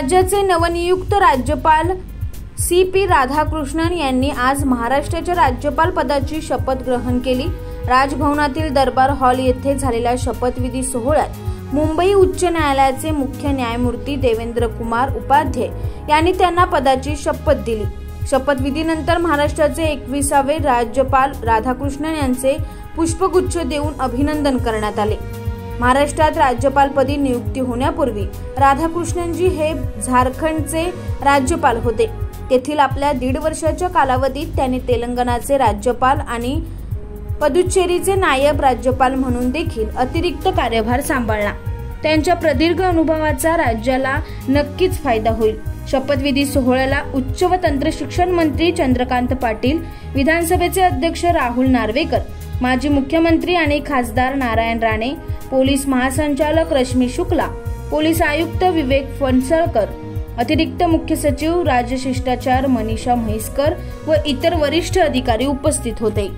राज्याचे नवनियुक्त राज्यपाल सी.पी. राधाकृष्णन यांनी आज महाराष्ट्राच्या राज्यपाल पदाची शपथ ग्रहण केली। राजभवनातील दरबार हॉल येथे झालेल्या शपथविधी सोहळ्यात मुंबई उच्च न्यायालयाचे मुख्य न्यायमूर्ती देवेंद्र कुमार उपाध्याय यांनी त्यांना पदाची शपथ दिली। शपथविधीनंतर महाराष्ट्राचे 21वे राज्यपाल राधाकृष्णन यांचे पुष्पगुच्छ देऊन अभिनंदन करण्यात आले। महाराष्ट्रात राज्यपालपदी नियुक्ती होण्यापूर्वी राधाकृष्णनजी हे झारखंडचे राज्यपाल होते। तेथील आपल्या 1.5 वर्षाच्या कालावधीत त्यांनी तेलंगणाचे राज्यपाल आणि पुदुच्चेरीचे नायब राज्यपाल म्हणून देखील अतिरिक्त कार्यभार सांभाळला। त्यांच्या प्रदीर्घ अनुभवाचा राज्याला नक्कीच फायदा होईल। शपथविधी सोहळ्याला उच्च व तंत्र शिक्षण मंत्री चंद्रकांत पाटील, विधानसभेचे अध्यक्ष राहुल नार्वेकर, माजी मुख्यमंत्री आणि खासदार नारायण राणे, पोलीस महासंचालक रश्मी शुक्ला, पोलीस आयुक्त विवेक फणसळकर, अतिरिक्त मुख्य सचिव राजशिष्टाचार मनीषा म्हैसकर व इतर वरिष्ठ अधिकारी उपस्थित होते।